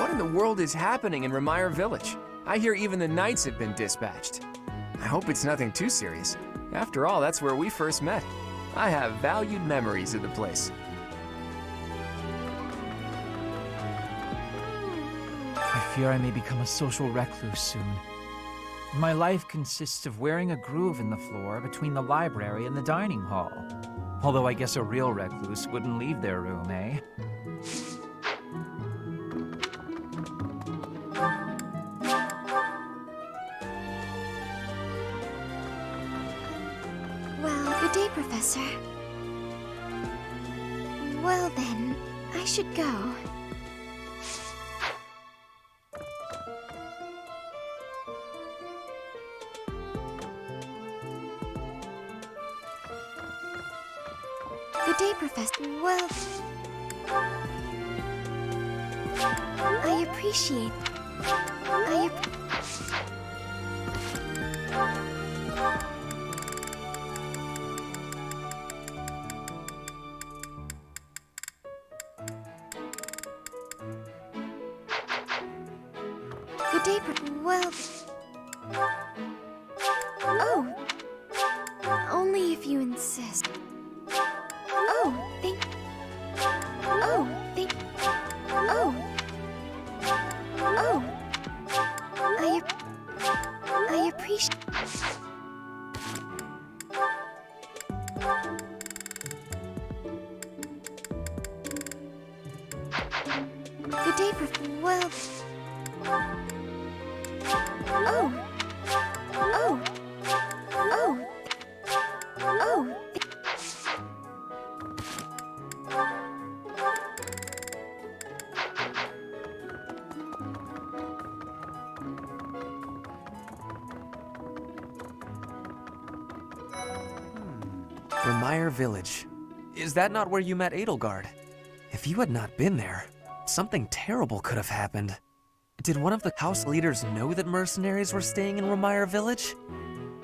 What in the world is happening in Remire Village? I hear even the knights have been dispatched. I hope it's nothing too serious. After all, that's where we first met. I have valued memories of the place. I fear I may become a social recluse soon. My life consists of wearing a groove in the floor between the library and the dining hall. Although I guess a real recluse wouldn't leave their room, eh? Well, good day, Professor. Well then, I should go. Good day, Professor. Well, I appreciate. Good day, well. Oh, only if you insist. Oh, thank. Oh, thank. Oh. Oh. I appreciate. Good day, well. Oh. Oh. Oh. Oh. Remire Village. Is that not where you met Edelgard? If you had not been there, something terrible could have happened. Did one of the house leaders know that mercenaries were staying in Remire Village?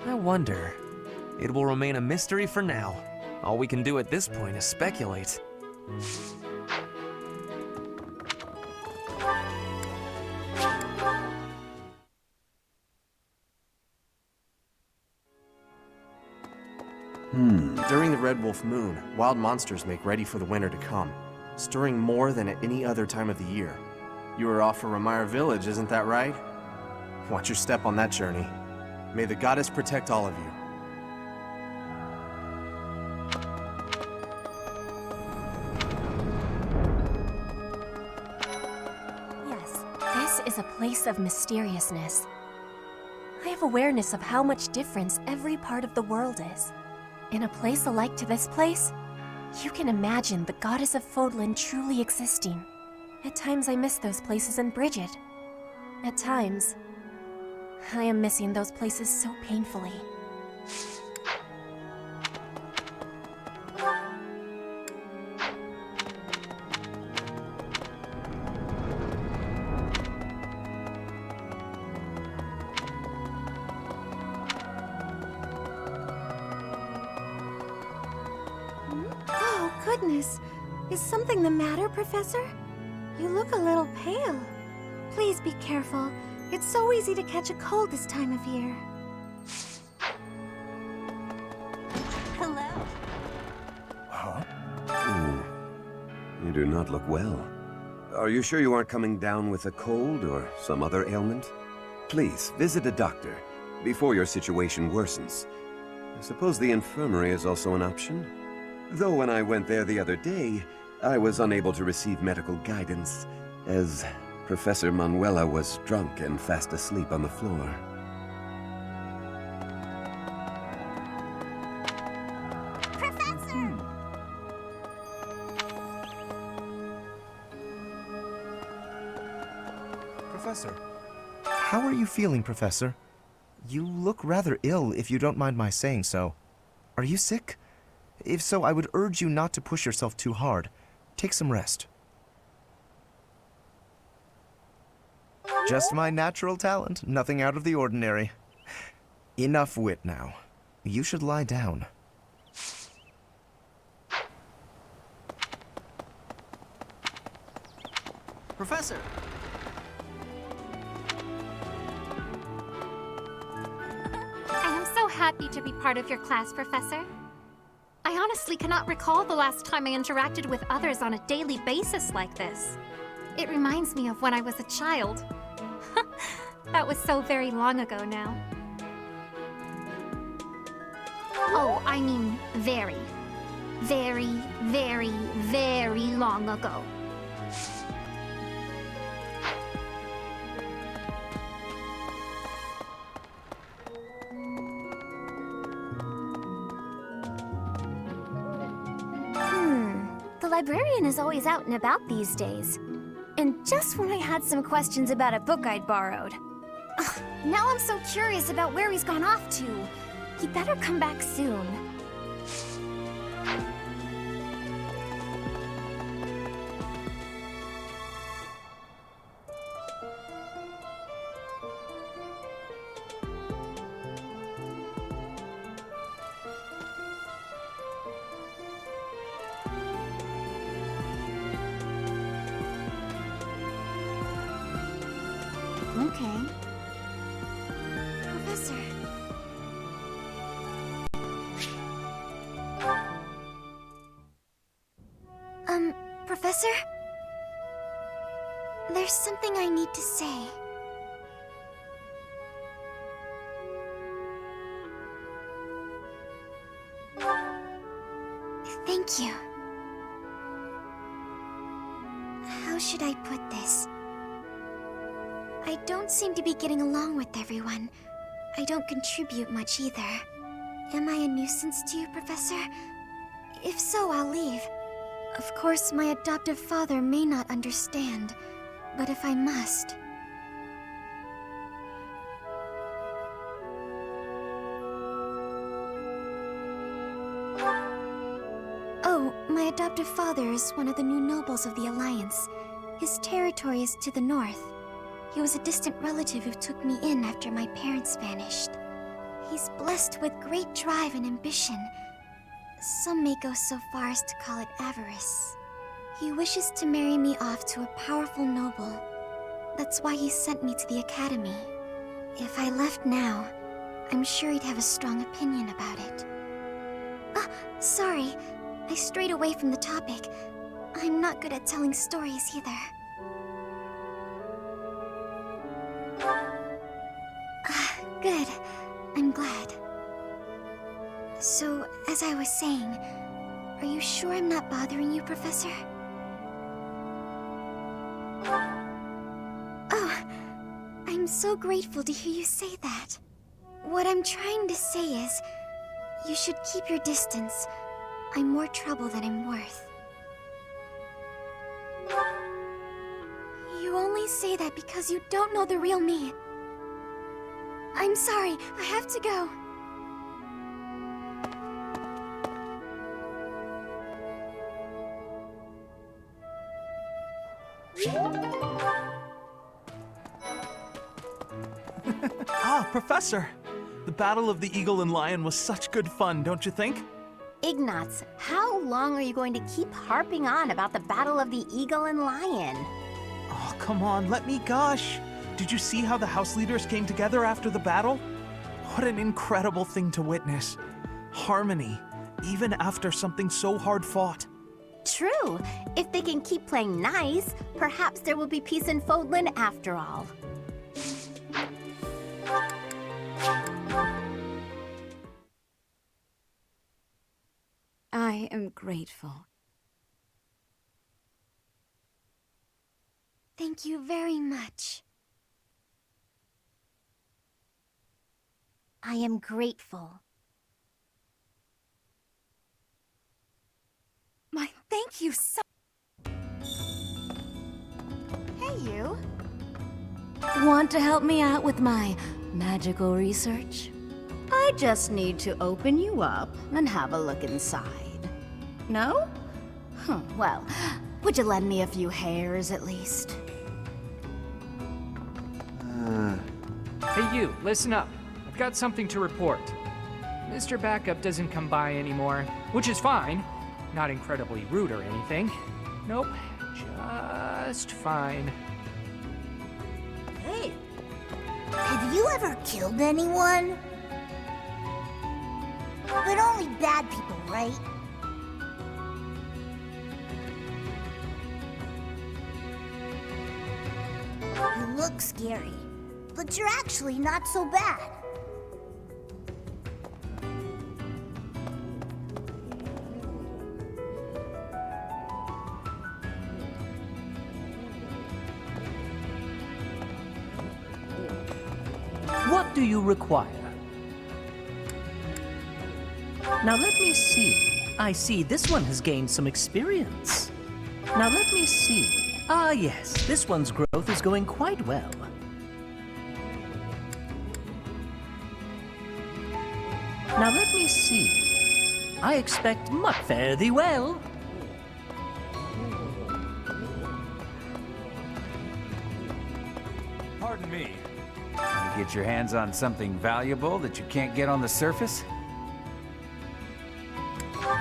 I wonder. It will remain a mystery for now. All we can do at this point is speculate. During the Red Wolf Moon, wild monsters make ready for the winter to come, stirring more than at any other time of the year. You are off for Remire Village, isn't that right? Watch your step on that journey. May the goddess protect all of you. Yes, this is a place of mysteriousness. I have awareness of how much difference every part of the world is. In a place alike to this place, you can imagine the goddess of Fodlan truly existing. At times I miss those places in Bridget. At times, I am missing those places so painfully. Oh, goodness. Is something the matter, Professor? You look a little pale. Please be careful. It's so easy to catch a cold this time of year. Hello. Huh? You do not look well. Are you sure you aren't coming down with a cold or some other ailment? Please, visit a doctor before your situation worsens. I suppose the infirmary is also an option. Though when I went there the other day, I was unable to receive medical guidance, as Professor Manuela was drunk and fast asleep on the floor. Professor! Professor. How are you feeling, Professor? You look rather ill, if you don't mind my saying so. Are you sick? If so, I would urge you not to push yourself too hard. Take some rest. Just my natural talent, nothing out of the ordinary. Enough wit now. You should lie down. Professor! happy to be part of your class, Professor. I honestly cannot recall the last time I interacted with others on a daily basis like this. It reminds me of when I was a child. That was so very long ago now. Oh, I mean very, very, very, very long ago. The librarian is always out and about these days. And just when I had some questions about a book I'd borrowed. Ugh, now I'm so curious about where he's gone off to. He better come back soon. Okay. Professor. Professor? There's something I need to say. Thank you. How should I put this? I don't seem to be getting along with everyone. I don't contribute much either. Am I a nuisance to you, Professor? If so, I'll leave. Of course, my adoptive father may not understand, but if I must... Oh, my adoptive father is one of the new nobles of the Alliance. His territory is to the north. He was a distant relative who took me in after my parents vanished. He's blessed with great drive and ambition. Some may go so far as to call it avarice. He wishes to marry me off to a powerful noble. That's why he sent me to the academy. If I left now, I'm sure he'd have a strong opinion about it. Ah, sorry. I strayed away from the topic. I'm not good at telling stories either. Good. I'm glad. So, as I was saying, are you sure I'm not bothering you, Professor? Oh, I'm so grateful to hear you say that. What I'm trying to say is, you should keep your distance. I'm more trouble than I'm worth. You only say that because you don't know the real me. I'm sorry, I have to go. Ah, Professor! The Battle of the Eagle and Lion was such good fun, don't you think? Ignatz, how long are you going to keep harping on about the Battle of the Eagle and Lion? Oh, come on, let me gush! Did you see how the house leaders came together after the battle? What an incredible thing to witness. Harmony, even after something so hard fought. True. If they can keep playing nice, perhaps there will be peace in Fodlan after all. I am grateful. Thank you very much. I am grateful. My thank you so... Hey, you. Want to help me out with my magical research? I just need to open you up and have a look inside. No? Well, would you lend me a few hairs at least? Hey you, listen up. I've got something to report. Mr. Backup doesn't come by anymore, which is fine. Not incredibly rude or anything. Nope, just fine. Hey, have you ever killed anyone? But only bad people, right? You look scary, but you're actually not so bad. What do you require? Now let me see. I see this one has gained some experience. Now let me see. Ah yes, this one's growth is going quite well. Now let me see. I expect much fare thee well. Pardon me. You get your hands on something valuable that you can't get on the surface?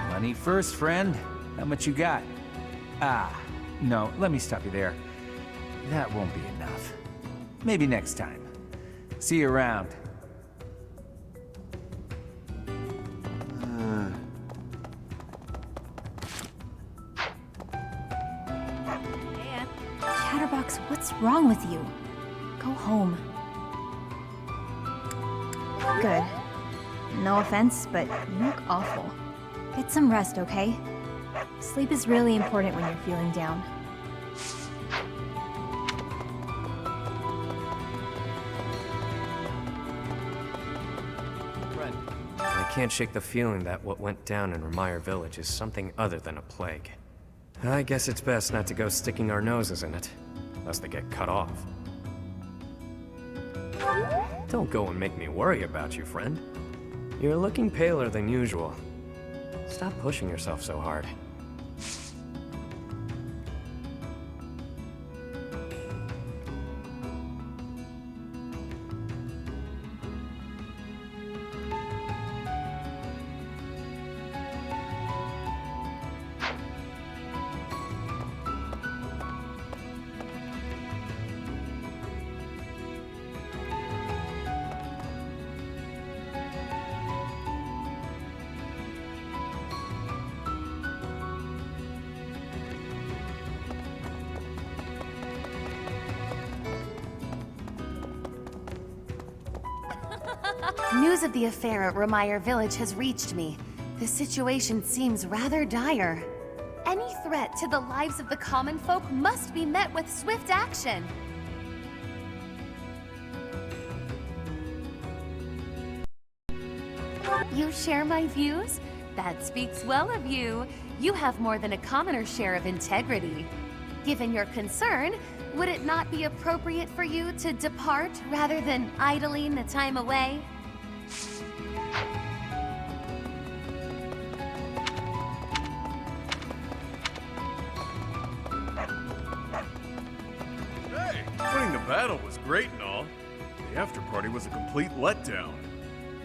Money first, friend. How much you got? Ah, no, let me stop you there. That won't be enough. Maybe next time. See you around. Chatterbox, what's wrong with you? Go home. Good. No offense, but you look awful. Get some rest, okay? Sleep is really important when you're feeling down. Friend, I can't shake the feeling that what went down in Remire Village is something other than a plague. I guess it's best not to go sticking our noses in it, lest they get cut off. Don't go and make me worry about you, friend. You're looking paler than usual. Stop pushing yourself so hard. News of the affair at Remire Village has reached me. The situation seems rather dire. Any threat to the lives of the common folk must be met with swift action. You share my views? That speaks well of you. You have more than a commoner's share of integrity. Given your concern, would it not be appropriate for you to depart rather than idling the time away? Hey, winning the battle was great and all. The after party was a complete letdown.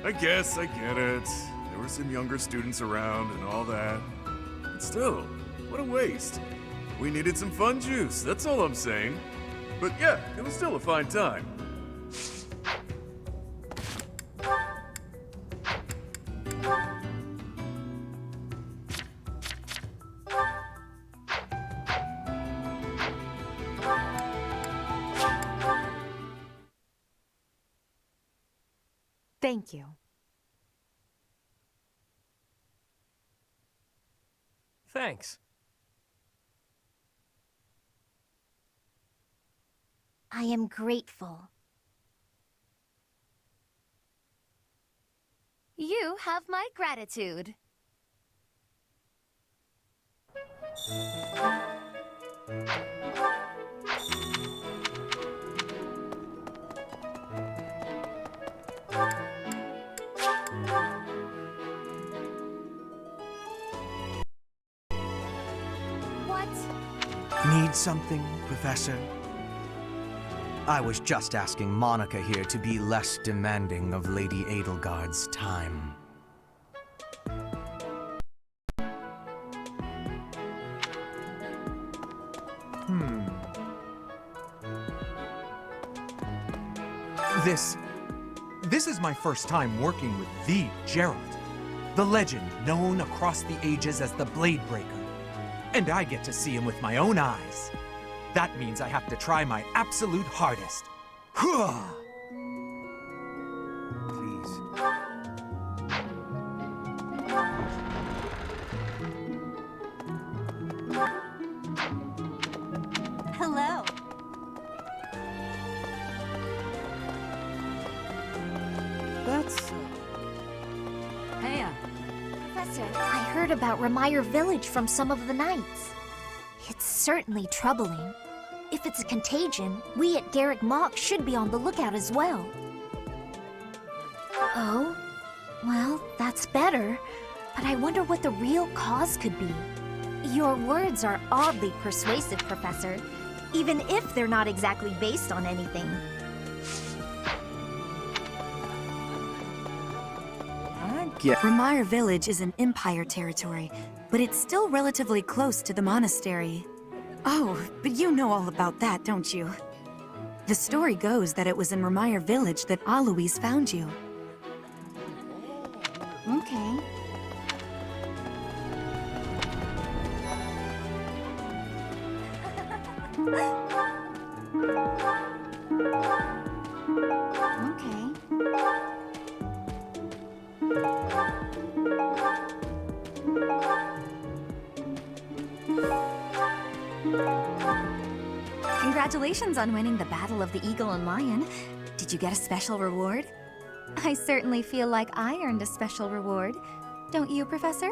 I guess I get it. There were some younger students around and all that. But still, what a waste. We needed some fun juice, that's all I'm saying. But yeah, it was still a fine time. Thank you. Thanks. I am grateful. You have my gratitude. What? Need something, Professor? I was just asking Monica here to be less demanding of Lady Edelgard's time. This is my first time working with the Gerald. the legend known across the ages as the Blade Breaker. And I get to see him with my own eyes. That means I have to try my absolute hardest. Please. Hello. That's... Hey, Professor, I heard about Remire Village from some of the knights. It's certainly troubling. If it's a contagion, we at Garrick Mach should be on the lookout as well. Oh? Well, that's better. But I wonder what the real cause could be. Your words are oddly persuasive, Professor, even if they're not exactly based on anything. Remire Village is in Empire territory, but it's still relatively close to the monastery. Oh, but you know all about that, don't you? The story goes that it was in Remire Village that Alois found you. Okay. Okay. Congratulations on winning the Battle of the Eagle and Lion. Did you get a special reward? I certainly feel like I earned a special reward. Don't you, Professor?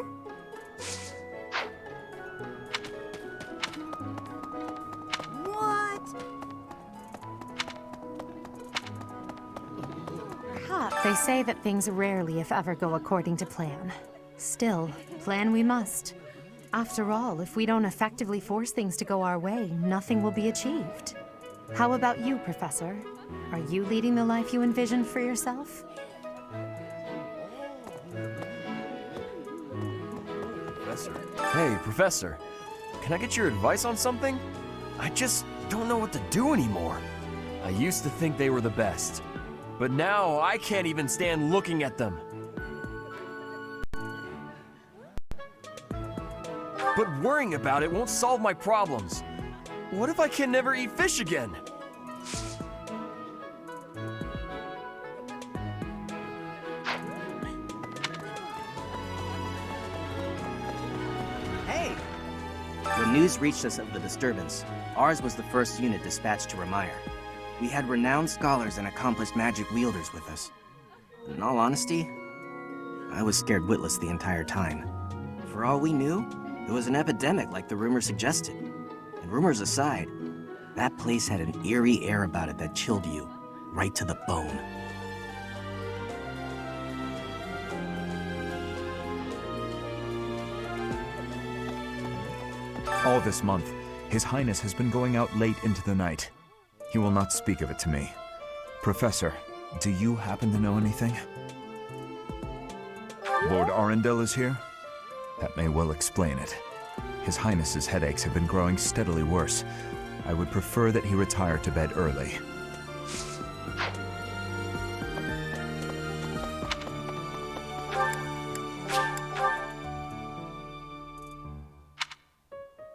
What? Perhaps. They say that things rarely, if ever, go according to plan. Still, plan we must. After all, if we don't effectively force things to go our way, nothing will be achieved. How about you, Professor? Are you leading the life you envisioned for yourself? Professor. Hey, Professor. Can I get your advice on something? I just don't know what to do anymore. I used to think they were the best, but now I can't even stand looking at them. But worrying about it won't solve my problems. What if I can never eat fish again? Hey! When news reached us of the disturbance, ours was the first unit dispatched to Remire. We had renowned scholars and accomplished magic wielders with us. In all honesty, I was scared witless the entire time. For all we knew, it was an epidemic like the rumors suggested. And rumors aside, that place had an eerie air about it that chilled you right to the bone. All this month, His Highness has been going out late into the night. He will not speak of it to me. Professor, do you happen to know anything? Lord Arundel is here? That may well explain it. His Highness's headaches have been growing steadily worse. I would prefer that he retire to bed early.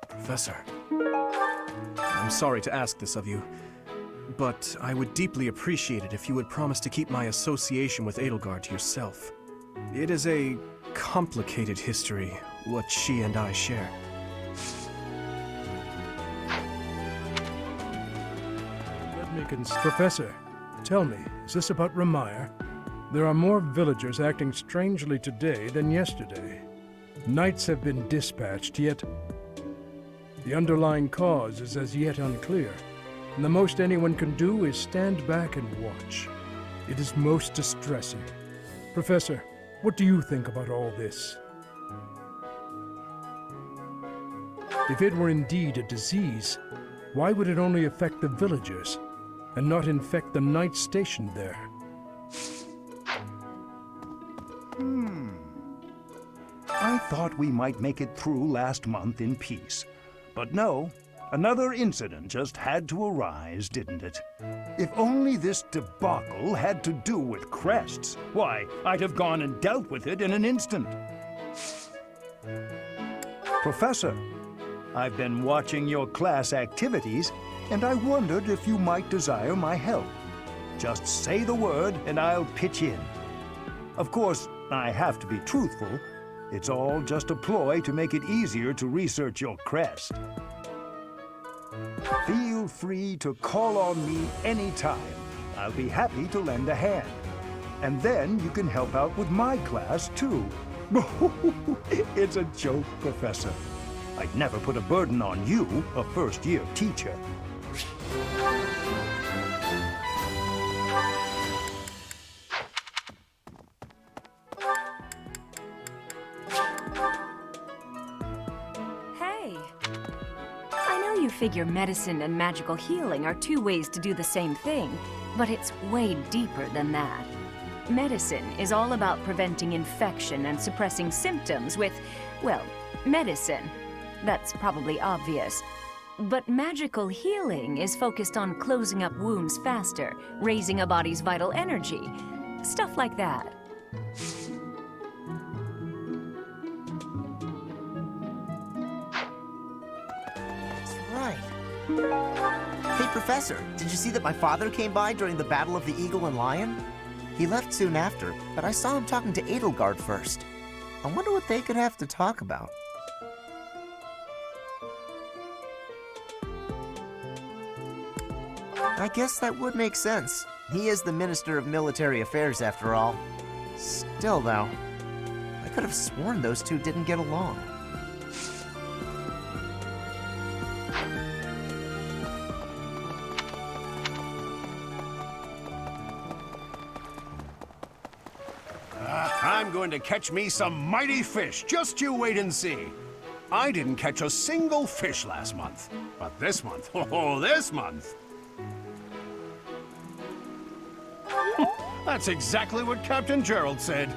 Professor, I'm sorry to ask this of you, but I would deeply appreciate it if you would promise to keep my association with Edelgard to yourself. It is a complicated history, what she and I share. Let me Professor, tell me, is this about Remire? There are more villagers acting strangely today than yesterday. Knights have been dispatched, yet the underlying cause is as yet unclear, and the most anyone can do is stand back and watch. It is most distressing. Professor, what do you think about all this? If it were indeed a disease, why would it only affect the villagers, and not infect the knights stationed there? I thought we might make it through last month in peace. But no, another incident just had to arise, didn't it? If only this debacle had to do with crests, why, I'd have gone and dealt with it in an instant. Professor, I've been watching your class activities, and I wondered if you might desire my help. Just say the word, and I'll pitch in. Of course, I have to be truthful. It's all just a ploy to make it easier to research your crest. Feel free to call on me anytime. I'll be happy to lend a hand. And then you can help out with my class, too. It's a joke, Professor. I'd never put a burden on you, a first-year teacher. Hey! I know you figure medicine and magical healing are two ways to do the same thing, but it's way deeper than that. Medicine is all about preventing infection and suppressing symptoms with, well, medicine. That's probably obvious. But magical healing is focused on closing up wounds faster, raising a body's vital energy. Stuff like that. That's right. Hey, Professor, did you see that my father came by during the Battle of the Eagle and Lion? He left soon after, but I saw him talking to Edelgard first. I wonder what they could have to talk about. I guess that would make sense. He is the Minister of Military Affairs, after all. Still, though, I could have sworn those two didn't get along. I'm going to catch me some mighty fish. Just you wait and see. I didn't catch a single fish last month. But this month, oh, this month! That's exactly what Captain Gerald said.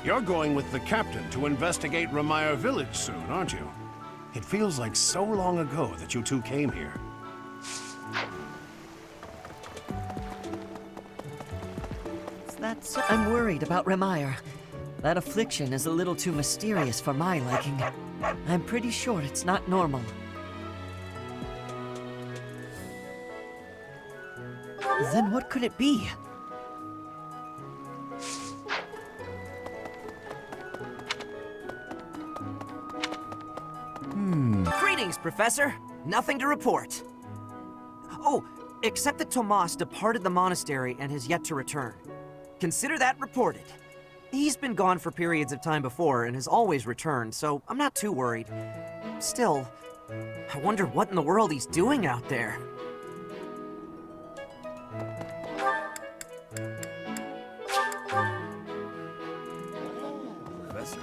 You're going with the captain to investigate Remire Village soon, aren't you? It feels like so long ago that you two came here. I'm worried about Remire. That affliction is a little too mysterious for my liking. I'm pretty sure it's not normal. Then what could it be? Greetings, Professor. Nothing to report. Oh, except that Tomas departed the monastery and has yet to return. Consider that reported. He's been gone for periods of time before and has always returned, so I'm not too worried. Still, I wonder what in the world he's doing out there. Professor.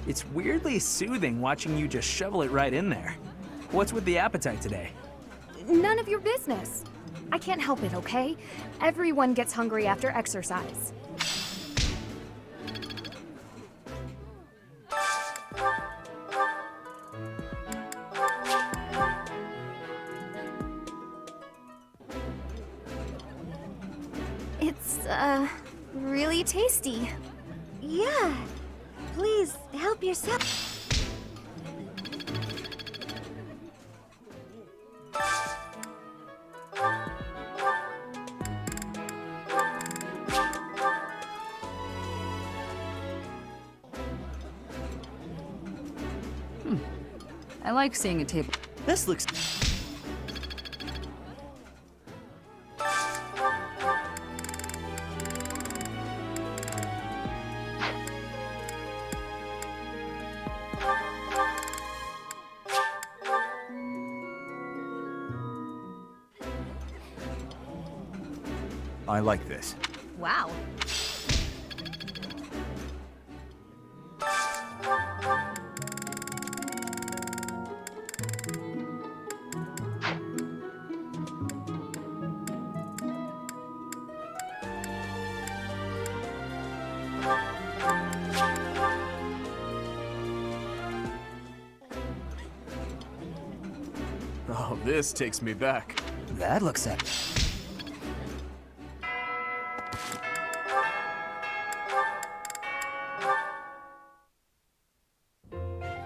It's weirdly soothing watching you just shovel it right in there. What's with the appetite today? None of your business. I can't help it, okay? Everyone gets hungry after exercise. It's, really tasty. Yeah. Please, help yourself. I like seeing a table. This looks... I like this. Wow. Oh, this takes me back. That looks epic.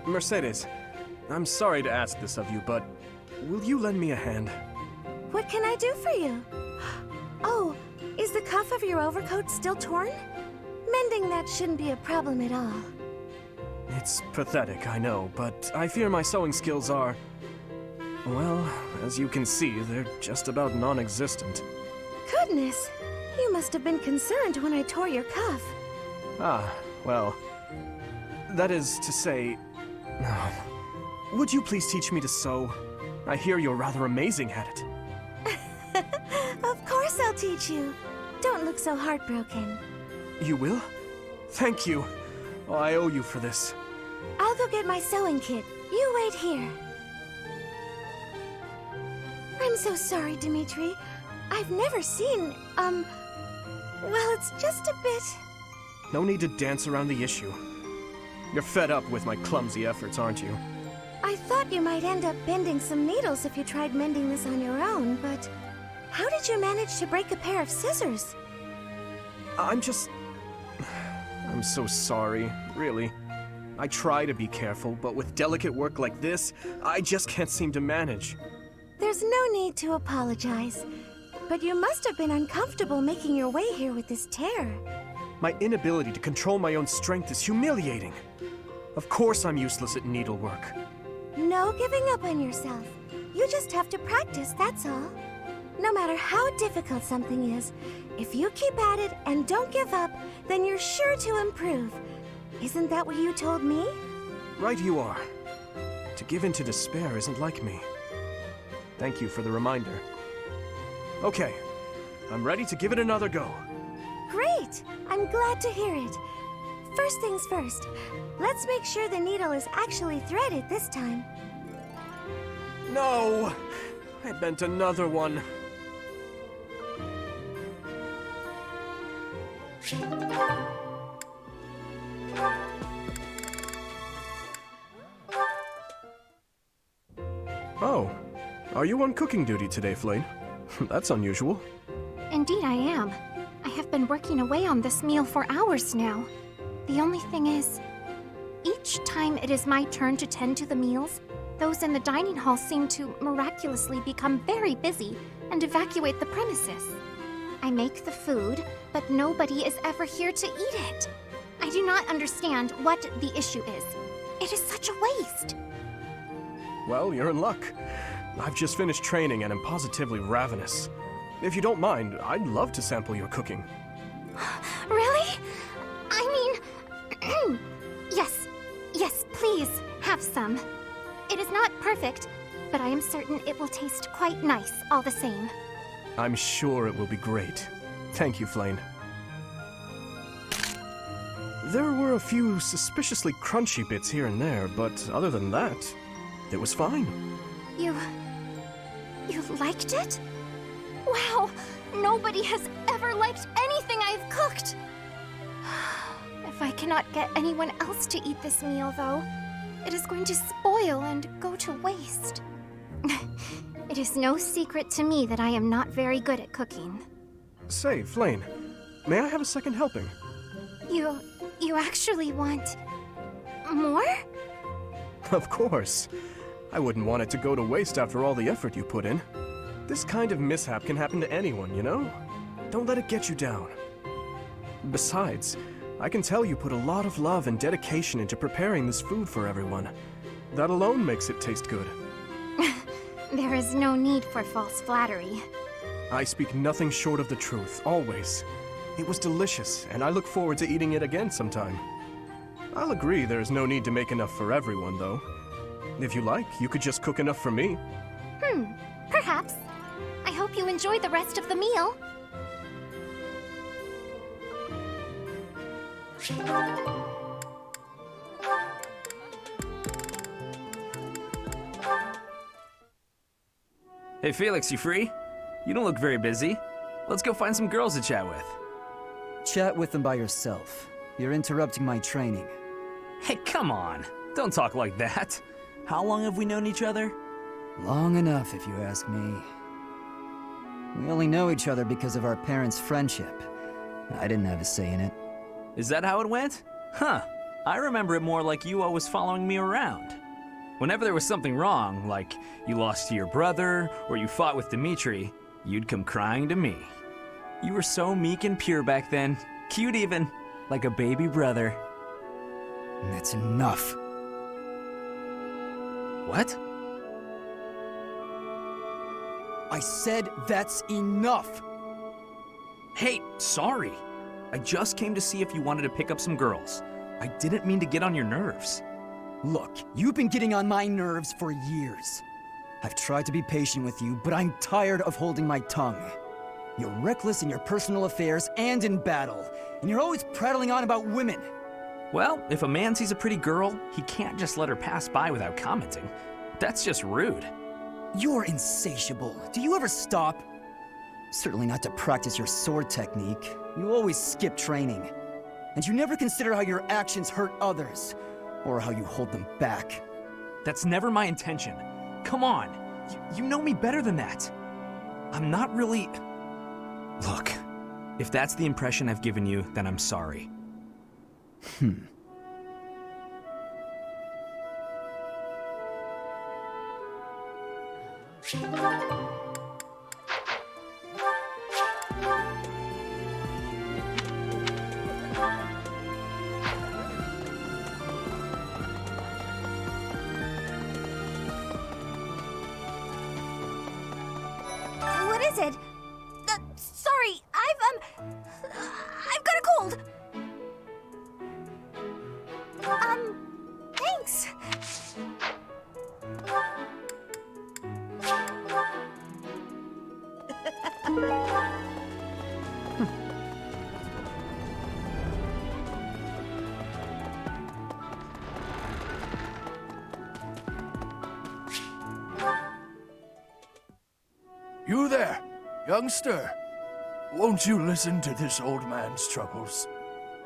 Mercedes, I'm sorry to ask this of you, but will you lend me a hand? What can I do for you? Oh, is the cuff of your overcoat still torn? Mending that shouldn't be a problem at all. It's pathetic, I know, but I fear my sewing skills are... well, as you can see, they're just about non-existent. Goodness, you must have been concerned when I tore your cuff. Ah, well... that is to say... would you please teach me to sew? I hear you're rather amazing at it. Of course I'll teach you. Don't look so heartbroken. You will? Thank you. Oh, I owe you for this. I'll go get my sewing kit. You wait here. I'm so sorry, Dimitri. I've never seen, well, it's just a bit... No need to dance around the issue. You're fed up with my clumsy efforts, aren't you? I thought you might end up bending some needles if you tried mending this on your own, but... how did you manage to break a pair of scissors? I'm so sorry, really. I try to be careful, but with delicate work like this, I just can't seem to manage. There's no need to apologize, but you must have been uncomfortable making your way here with this tear. My inability to control my own strength is humiliating. Of course I'm useless at needlework. No giving up on yourself. You just have to practice, that's all. No matter how difficult something is, if you keep at it and don't give up, then you're sure to improve. Isn't that what you told me? Right you are. To give in to despair isn't like me. Thank you for the reminder. Okay, I'm ready to give it another go. Great! I'm glad to hear it. First things first, let's make sure the needle is actually threaded this time. No! I bent another one. Oh, are you on cooking duty today, Flame? That's unusual. Indeed I am. I have been working away on this meal for hours now. The only thing is, each time it is my turn to tend to the meals, those in the dining hall seem to miraculously become very busy and evacuate the premises. I make the food, but nobody is ever here to eat it. I do not understand what the issue is. It is such a waste. Well, you're in luck. I've just finished training and am positively ravenous. If you don't mind, I'd love to sample your cooking. Really? I mean, yes, please, have some. It is not perfect, but I am certain it will taste quite nice all the same. I'm sure it will be great. Thank you, Flame. There were a few suspiciously crunchy bits here and there, but other than that, it was fine. You liked it? Wow, nobody has ever liked anything I've cooked. If I cannot get anyone else to eat this meal, though, it is going to spoil and go to waste. It is no secret to me that I am not very good at cooking. Say, Flame, may I have a second helping? You actually want more? Of course. I wouldn't want it to go to waste after all the effort you put in. This kind of mishap can happen to anyone, you know? Don't let it get you down. Besides, I can tell you put a lot of love and dedication into preparing this food for everyone. That alone makes it taste good. There is no need for false flattery. I speak nothing short of the truth, always. It was delicious, and I look forward to eating it again sometime. I'll agree there is no need to make enough for everyone, though. If you like, you could just cook enough for me. Perhaps. I hope you enjoy the rest of the meal. Hey Felix, you free? You don't look very busy. Let's go find some girls to chat with. Chat with them by yourself. You're interrupting my training. Hey, come on. Don't talk like that. How long have we known each other? Long enough, if you ask me. We only know each other because of our parents' friendship. I didn't have a say in it. Is that how it went? Huh. I remember it more like you always following me around. Whenever there was something wrong, like you lost to your brother, or you fought with Dimitri, you'd come crying to me. You were so meek and pure back then. Cute even. Like a baby brother. That's enough. What? I said that's enough! Hey, sorry. I just came to see if you wanted to pick up some girls. I didn't mean to get on your nerves. Look, you've been getting on my nerves for years. I've tried to be patient with you, but I'm tired of holding my tongue. You're reckless in your personal affairs and in battle, and you're always prattling on about women. Well, if a man sees a pretty girl, he can't just let her pass by without commenting. That's just rude. You're insatiable. Do you ever stop? Certainly not to practice your sword technique. You always skip training. And you never consider how your actions hurt others, or how you hold them back. That's never my intention. Come on, you know me better than that. I'm not really... Look, if that's the impression I've given you, then I'm sorry. What is it? Sorry, I've got a cold. Thanks. You there, youngster. Won't you listen to this old man's troubles?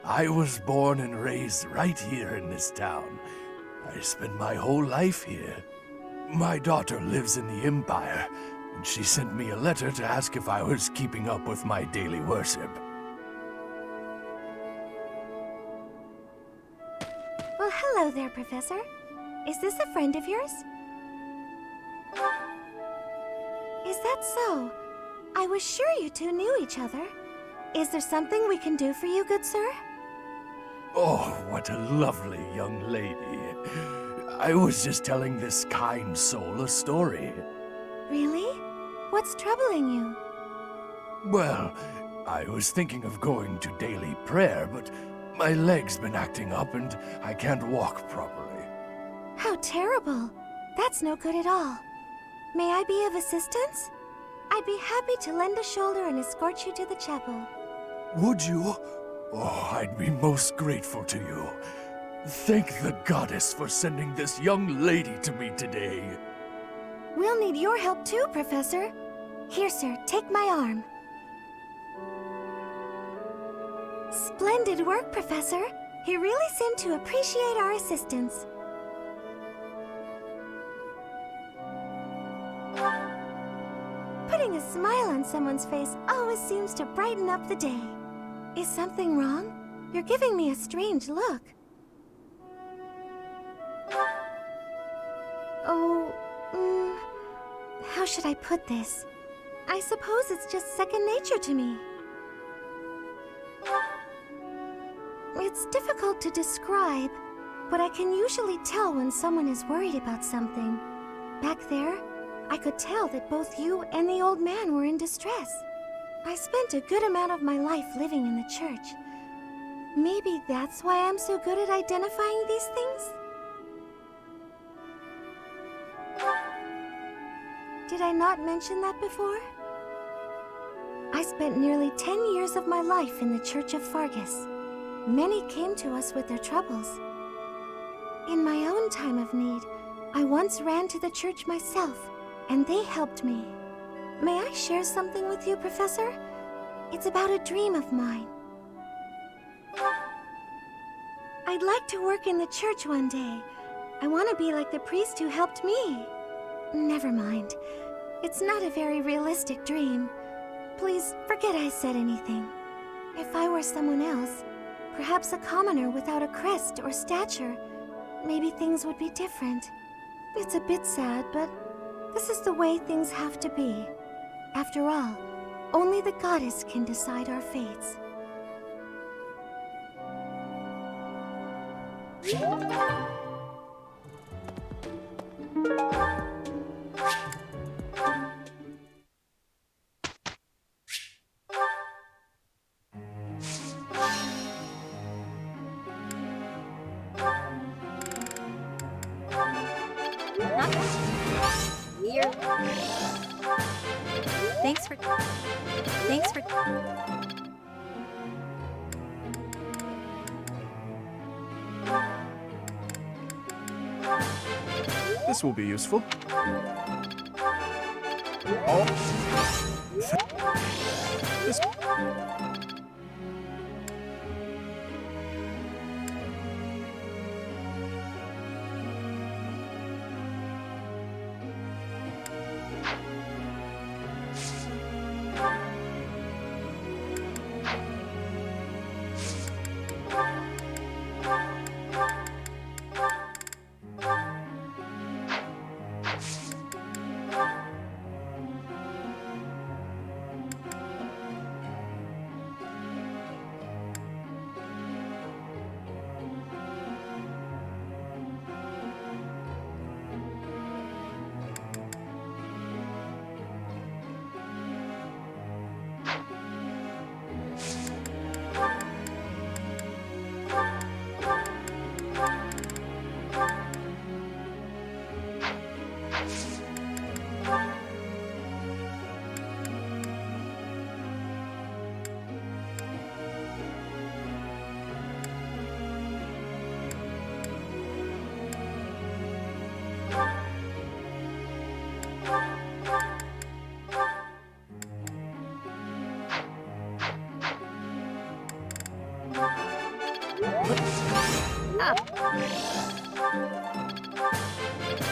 I was born and raised right here in this town. I spent my whole life here. My daughter lives in the Empire, and she sent me a letter to ask if I was keeping up with my daily worship. Well, hello there, Professor. Is this a friend of yours? Is that so? I was sure you two knew each other. Is there something we can do for you, good sir? Oh, what a lovely young lady. I was just telling this kind soul a story. Really? What's troubling you? Well, I was thinking of going to daily prayer, but my leg's been acting up and I can't walk properly. How terrible. That's no good at all. May I be of assistance? I'd be happy to lend a shoulder and escort you to the chapel. Would you? Oh, I'd be most grateful to you. Thank the goddess for sending this young lady to me today. We'll need your help too, Professor. Here, sir, take my arm. Splendid work, Professor. He really seemed to appreciate our assistance. Putting a smile on someone's face always seems to brighten up the day. Is something wrong? You're giving me a strange look. Oh, how should I put this? I suppose it's just second nature to me. It's difficult to describe, but I can usually tell when someone is worried about something. Back there, I could tell that both you and the old man were in distress. I spent a good amount of my life living in the church. Maybe that's why I'm so good at identifying these things? Did I not mention that before? I spent nearly 10 years of my life in the Church of Fargus. Many came to us with their troubles. In my own time of need, I once ran to the church myself, and they helped me. May I share something with you, Professor? It's about a dream of mine. I'd like to work in the church one day. I want to be like the priest who helped me. Never mind. It's not a very realistic dream. Please forget I said anything. If I were someone else, perhaps a commoner without a crest or stature, maybe things would be different. It's a bit sad, but this is the way things have to be. After all, only the goddess can decide our fates. Thanks for... This will be useful. This...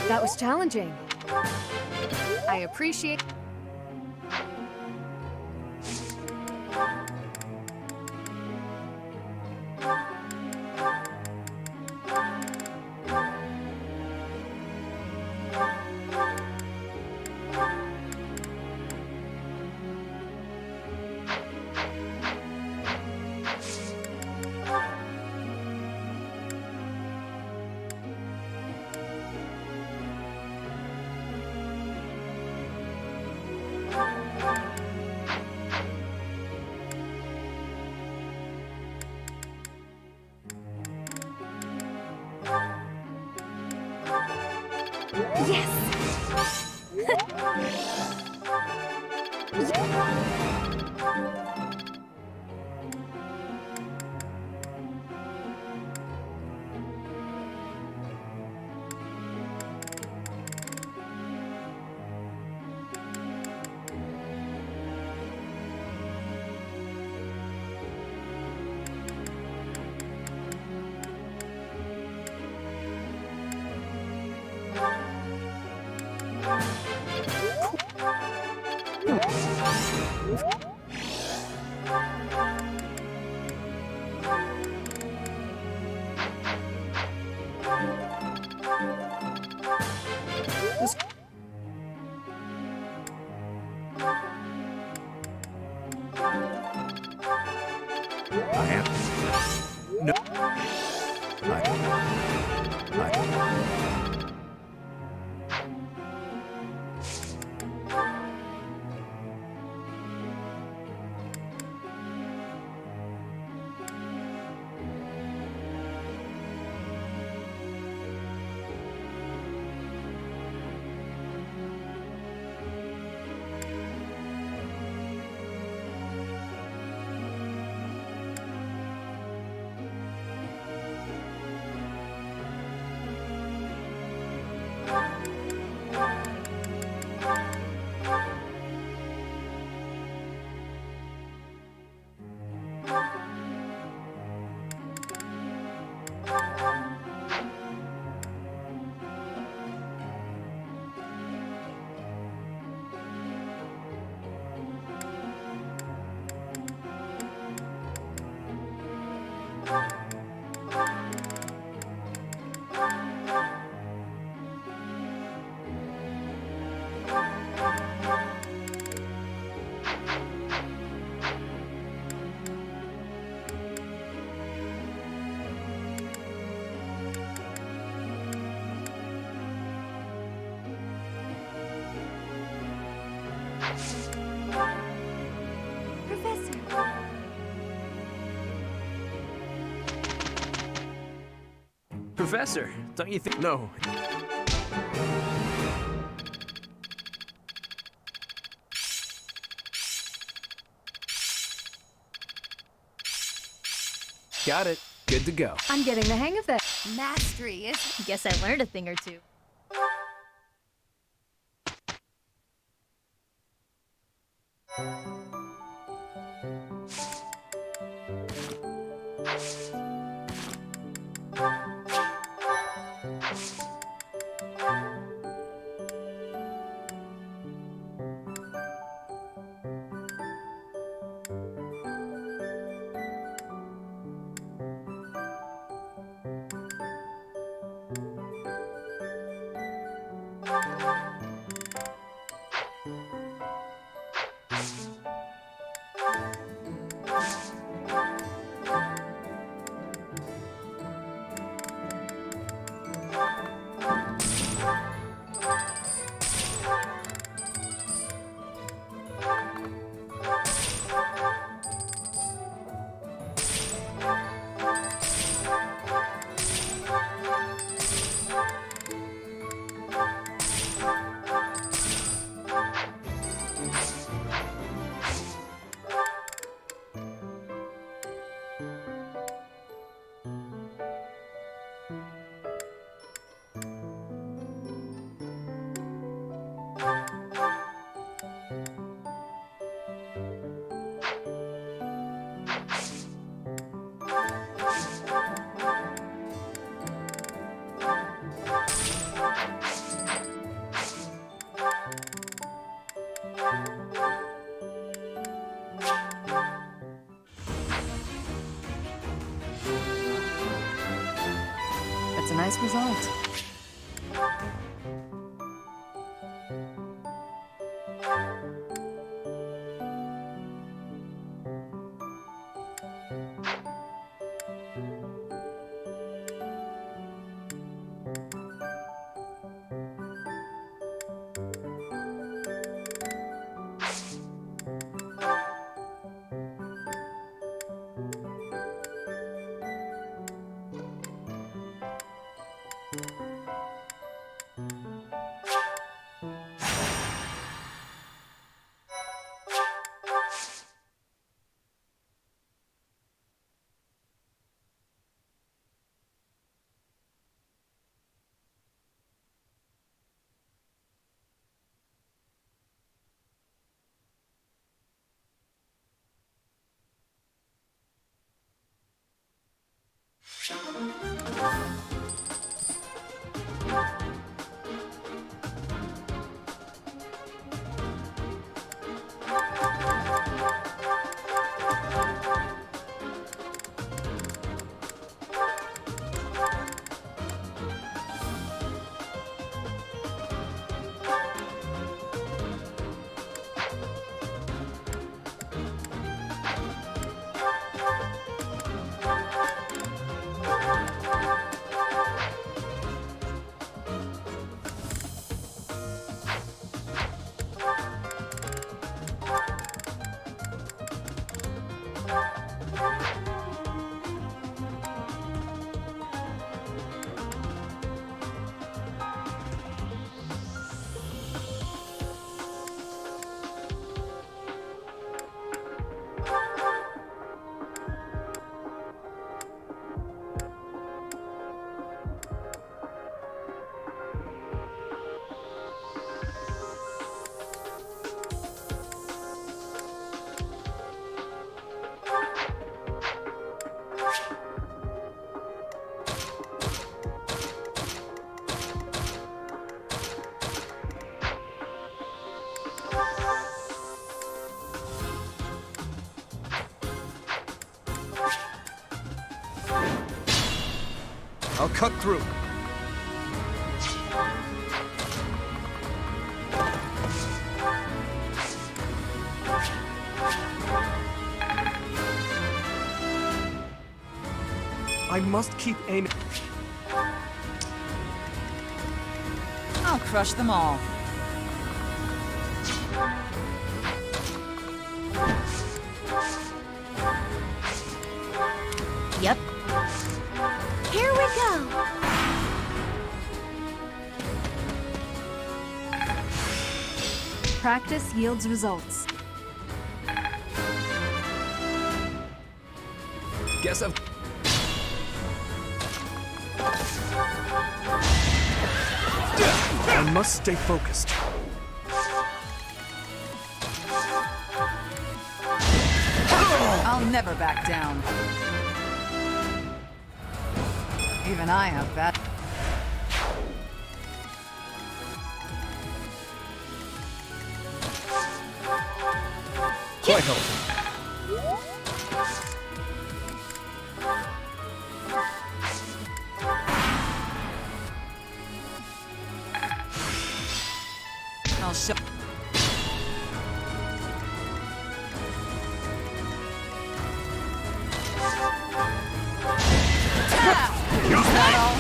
That was challenging. I appreciate... Professor. Professor, don't you think— No. Got it. Good to go. I'm getting the hang of this. Mastery is. Guess I learned a thing or two. That's a nice result. I'll cut through. I must keep aiming. I'll crush them all. Practice yields results. Guess I've... I must stay focused. I'll never back down. Even I have bad... Quite helpful. I'll show... Is that all?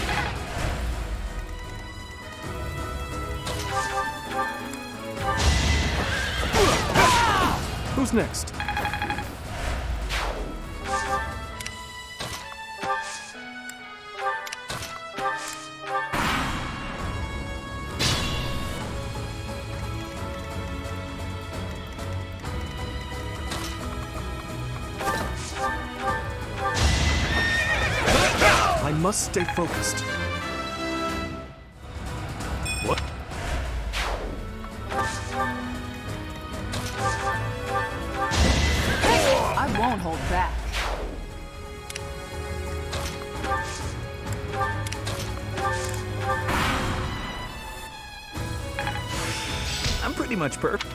Who's next? I must stay focused. What? I won't hold back. I'm pretty much perfect.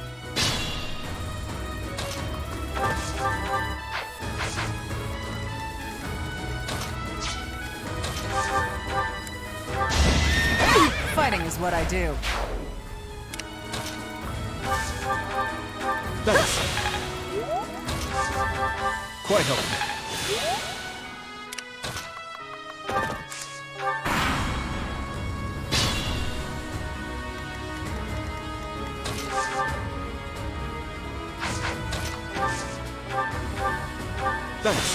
Fighting is what I do. Thanks. Quite helpful. Thanks.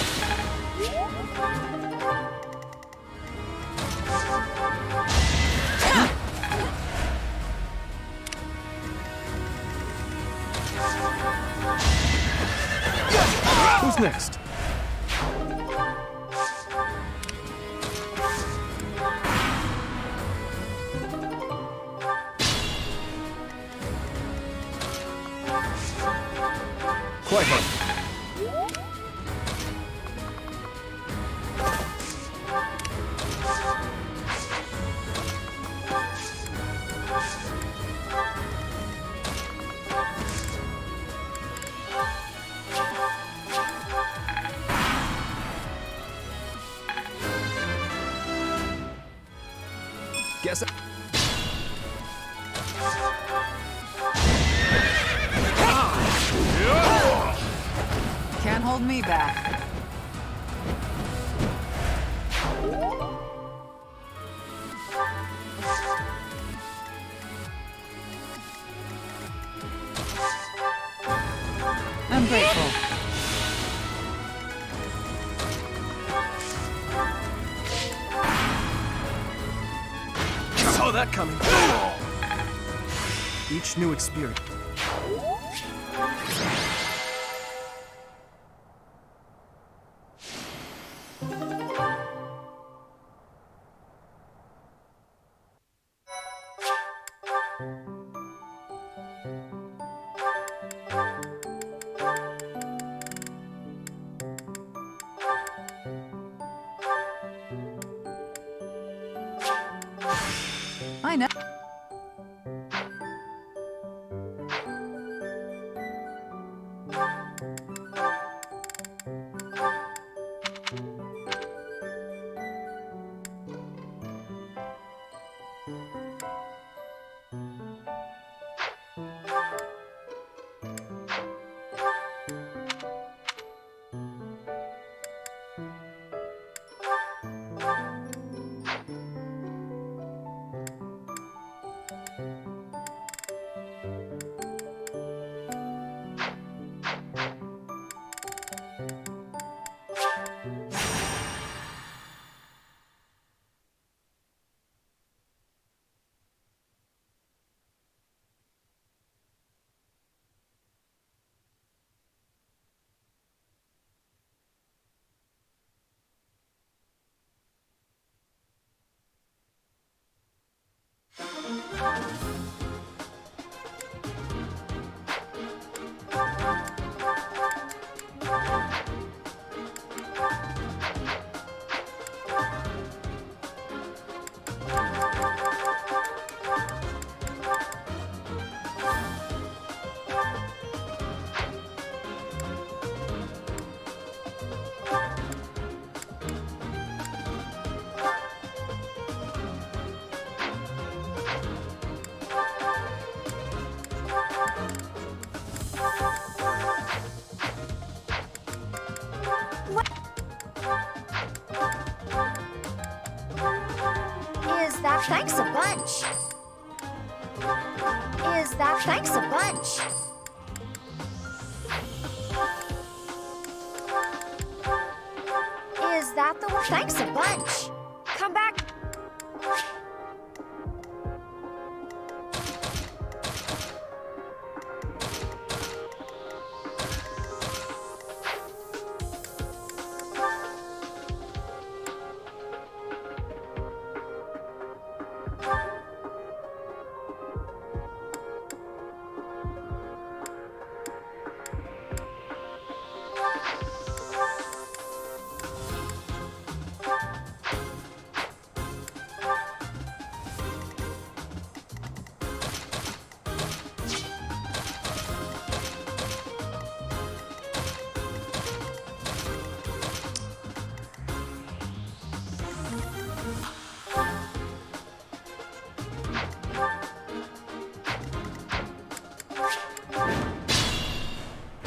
Who's next? Quite helpful. Guess I... Can't hold me back. I'm grateful. Saw that coming. Each new experience. I know. thanks a bunch. Is that thanks a bunch? Is that the one? Thanks a bunch. Come back.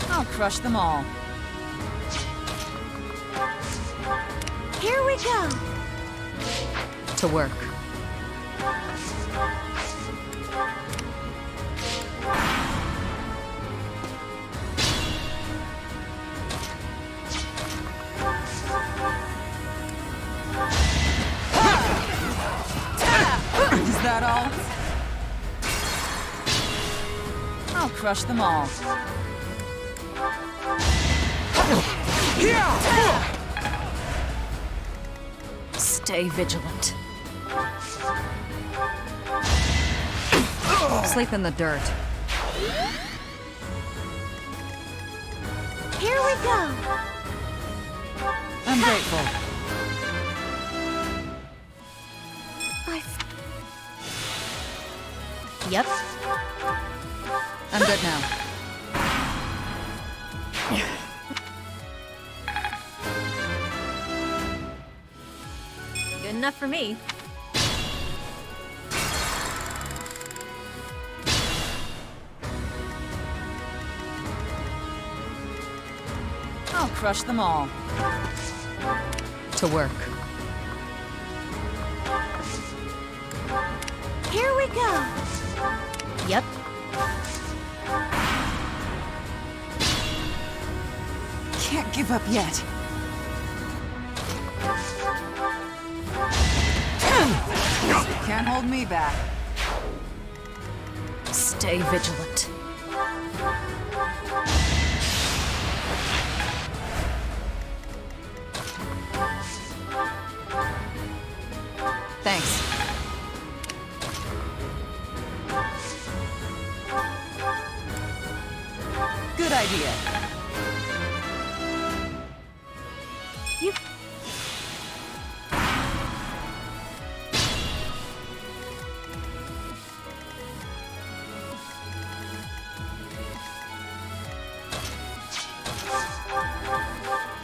I'll crush them all. Here we go. To work. Is that all? I'll crush them all. Stay vigilant. Sleep in the dirt. Here we go. I'm grateful. Yep. I'm good now. Good enough for me. I'll crush them all. To work. Here we go. Yep. Can't give up yet. Can't hold me back. Stay vigilant. Thanks. Good idea. You...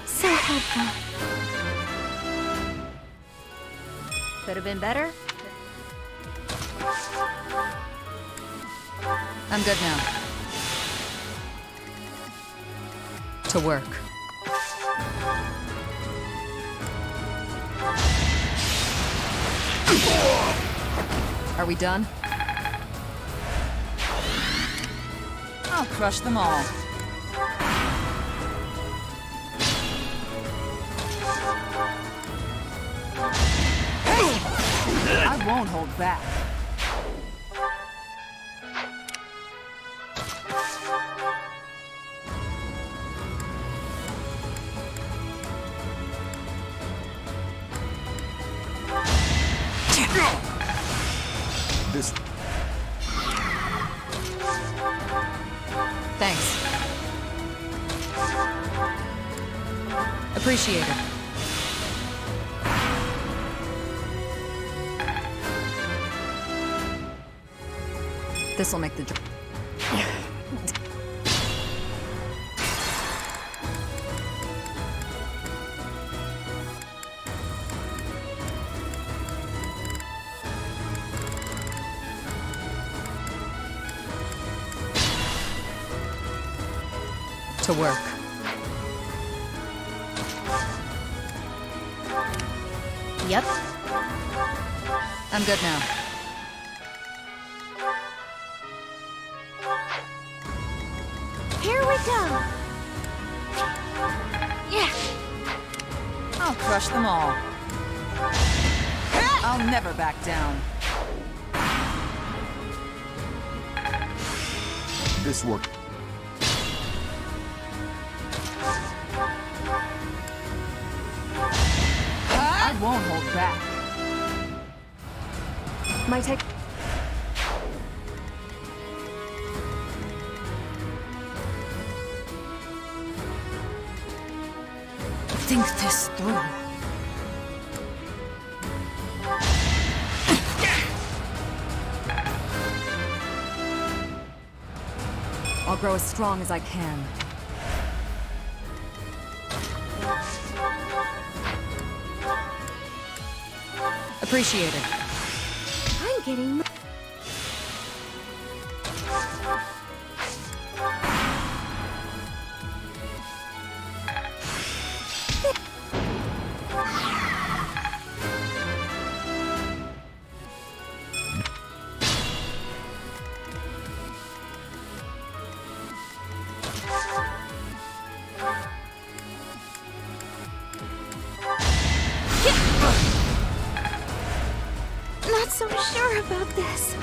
So helpful. Could have been better. I'm good now. To work. Are we done? I'll crush them all. I won't hold back. This... Thanks. Appreciate it. This'll make the job. To work. Yep. I'm good now. Here we go. Yeah. I'll crush them all. I'll never back down. This worked. I won't hold back. My tech. Think this through. I'll grow as strong as I can. Appreciate it. I'm getting... Not so sure about this.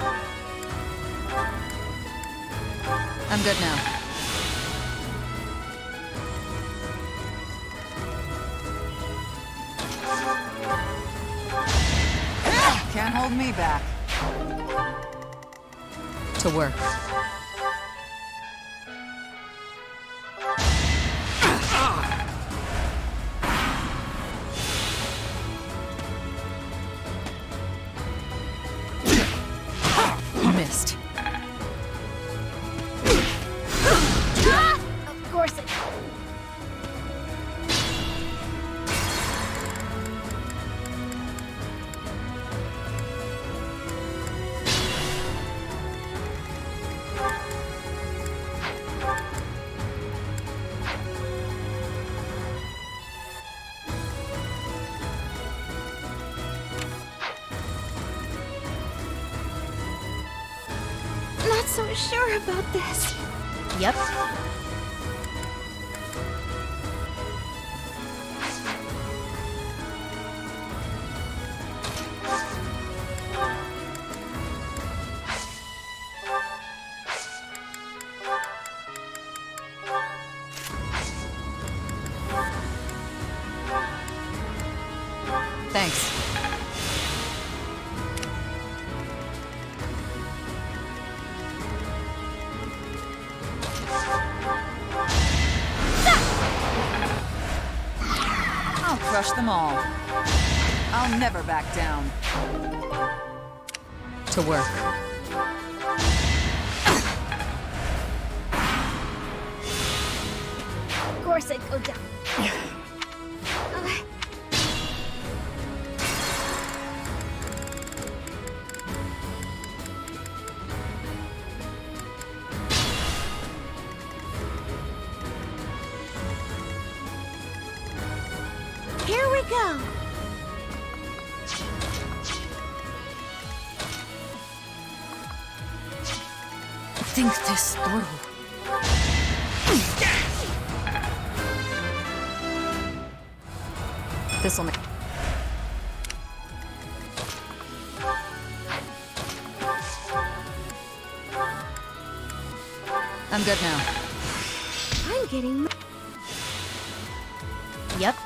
I'm good now. Can't hold me back. To work. Missed. Of course it. Not so sure about this. Yep. Thanks. I'll crush them all. I'll never back down. To work. Of course it go down. Here we go. Think this through. This'll make... I'm good now. I'm getting... Yep.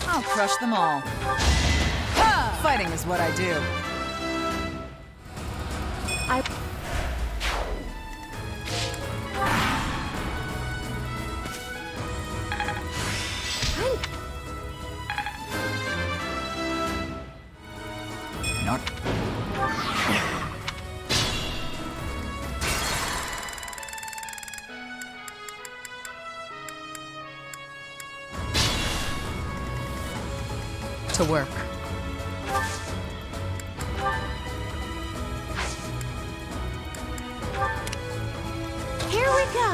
I'll crush them all. Fighting is what I do. Not. To work. Here we go.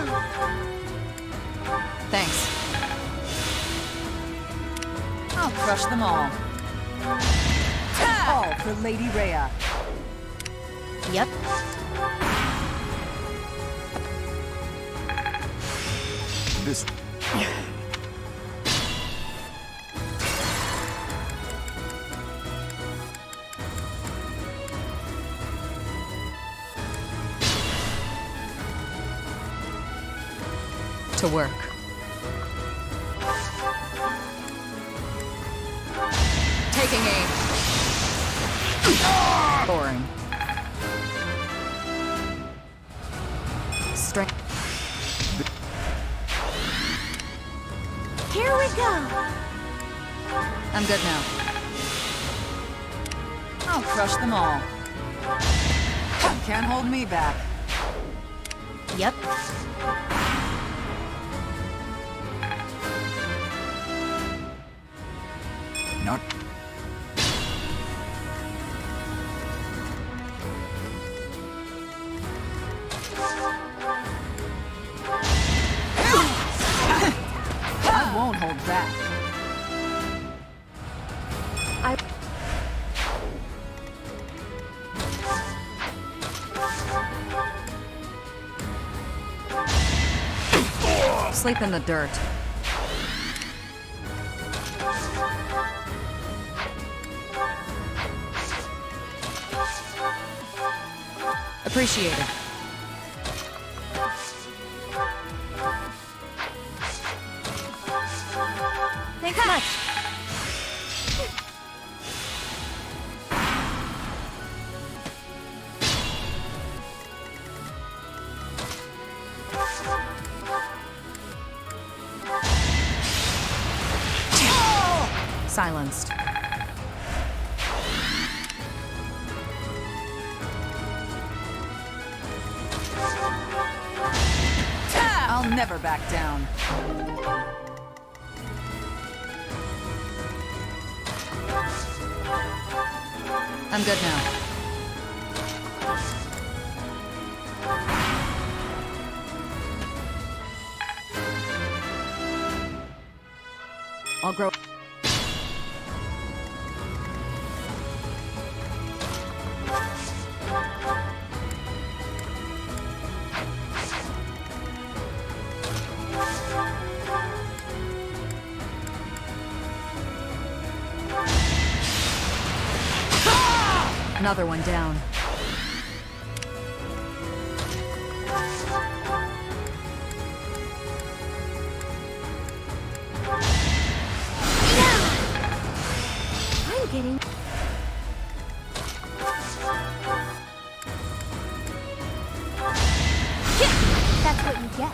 Thanks. I'll crush them all. All for Lady Rhea. Yep. This... To work. Taking aim. Boring. Strength. Here we go. I'm good now. I'll crush them all. Can't hold me back. Yep. Not... I won't hold back. Sleep in the dirt. Appreciate it. Thanks much. Silenced. I'll never back down. I'm good now. I'll grow. Another one down. I'm getting... That's what you get.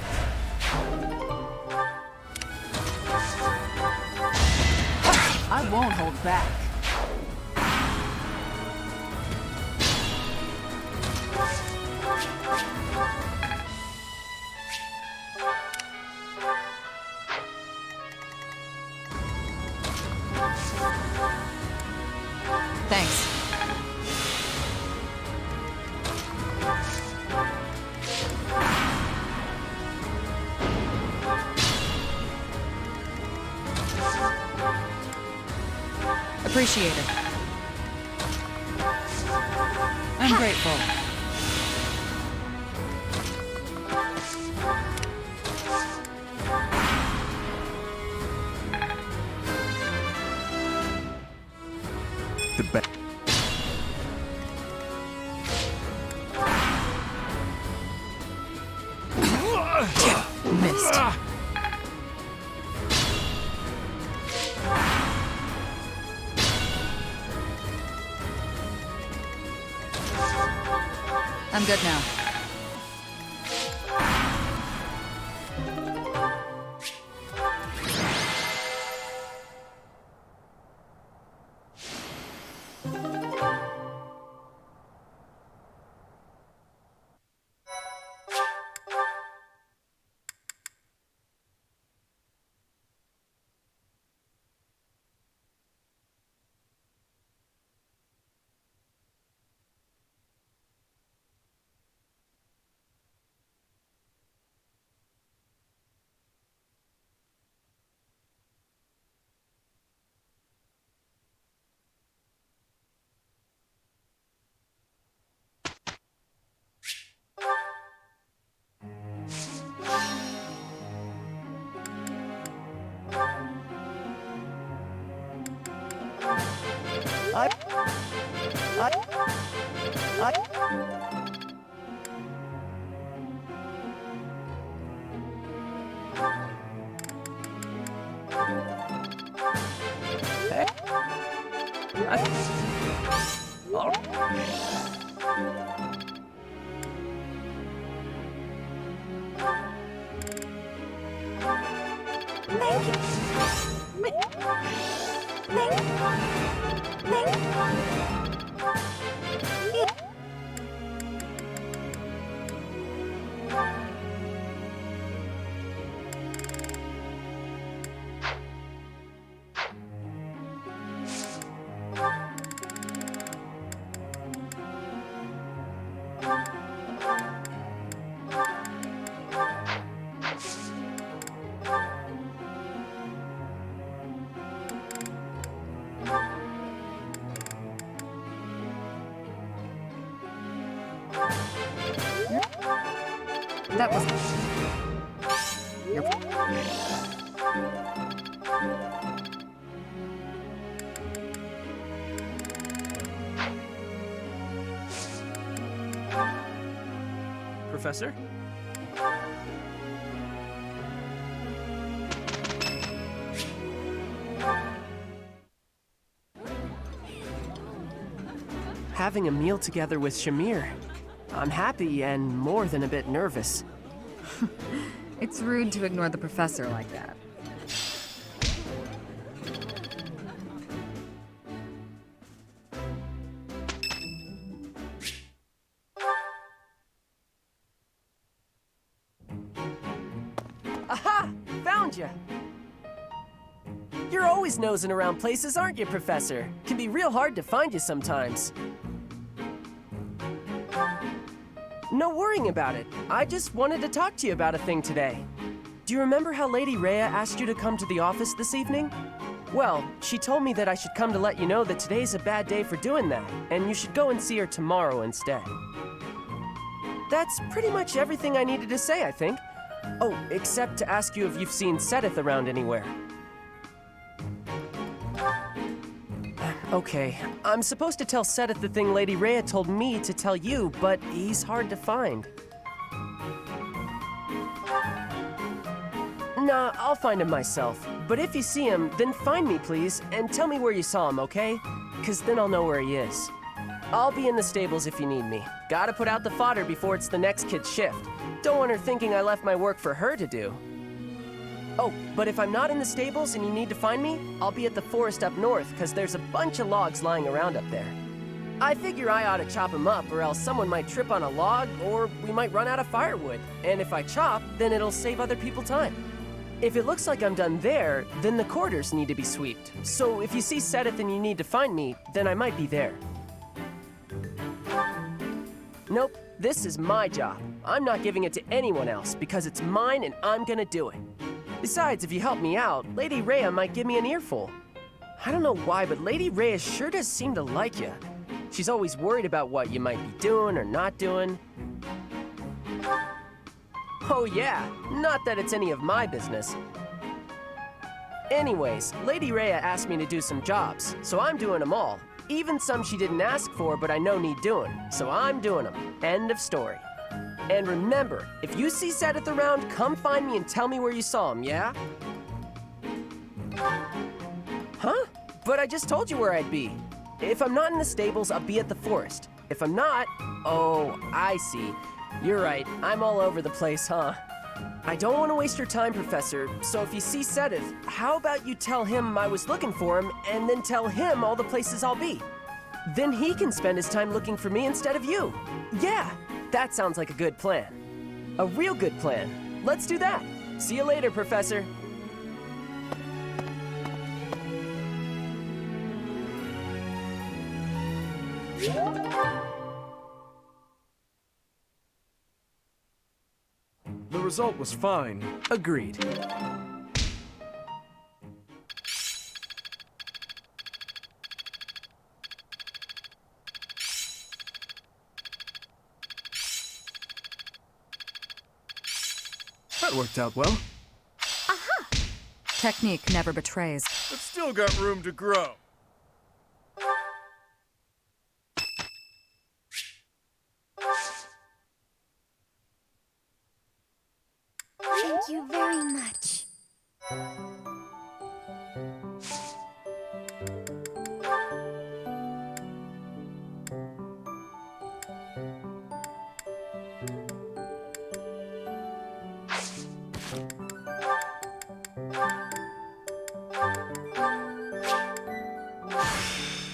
I won't hold back. Thanks. Appreciate it. I'm grateful. The best... Missed. I'm good now. That was... Professor? Having a meal together with Shamir. I'm happy and more than a bit nervous. It's rude to ignore the professor like that. Aha! Found you! You're always nosing around places, aren't you, Professor? Can be real hard to find you sometimes. No worrying about it. I just wanted to talk to you about a thing today. Do you remember how Lady Rhea asked you to come to the office this evening? Well, she told me that I should come to let you know that today's a bad day for doing that, and you should go and see her tomorrow instead. That's pretty much everything I needed to say, I think. Oh, except to ask you if you've seen Sedith around anywhere. Okay, I'm supposed to tell Sedith the thing Lady Rhea told me to tell you, but he's hard to find. Nah, I'll find him myself. But if you see him, then find me, please, and tell me where you saw him, okay? 'Cause then I'll know where he is. I'll be in the stables if you need me. Gotta put out the fodder before it's the next kid's shift. Don't want her thinking I left my work for her to do. Oh, but if I'm not in the stables and you need to find me, I'll be at the forest up north, because there's a bunch of logs lying around up there. I figure I ought to chop them up, or else someone might trip on a log, or we might run out of firewood. And if I chop, then it'll save other people time. If it looks like I'm done there, then the quarters need to be swept. So if you see Sedith and you need to find me, then I might be there. Nope, this is my job. I'm not giving it to anyone else, because it's mine and I'm gonna do it. Besides, if you help me out, Lady Rhea might give me an earful. I don't know why, but Lady Rhea sure does seem to like you. She's always worried about what you might be doing or not doing. Oh yeah, not that it's any of my business. Anyways, Lady Rhea asked me to do some jobs, so I'm doing them all. Even some she didn't ask for, but I know need doing, so I'm doing them. End of story. And remember, if you see Sedith around, come find me and tell me where you saw him, yeah? Huh? But I just told you where I'd be. If I'm not in the stables, I'll be at the forest. If I'm not... Oh, I see. You're right, I'm all over the place, huh? I don't want to waste your time, Professor, so if you see Sedith, how about you tell him I was looking for him, and then tell him all the places I'll be? Then he can spend his time looking for me instead of you. Yeah, that sounds like a good plan. A real good plan. Let's do that. See you later, Professor. The result was fine. Agreed. That worked out well. Technique never betrays. It's still got room to grow. Thank you very much.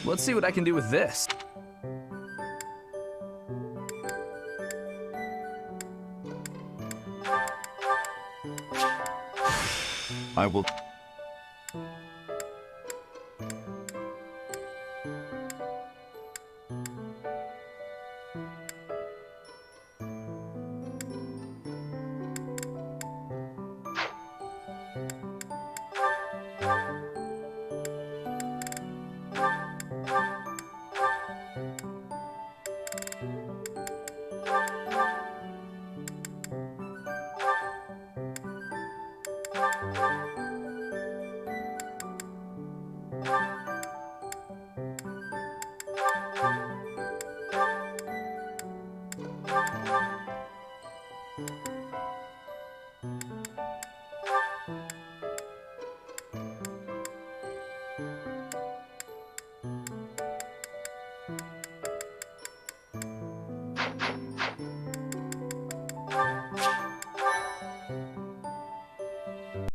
Let's see what I can do with this. I will...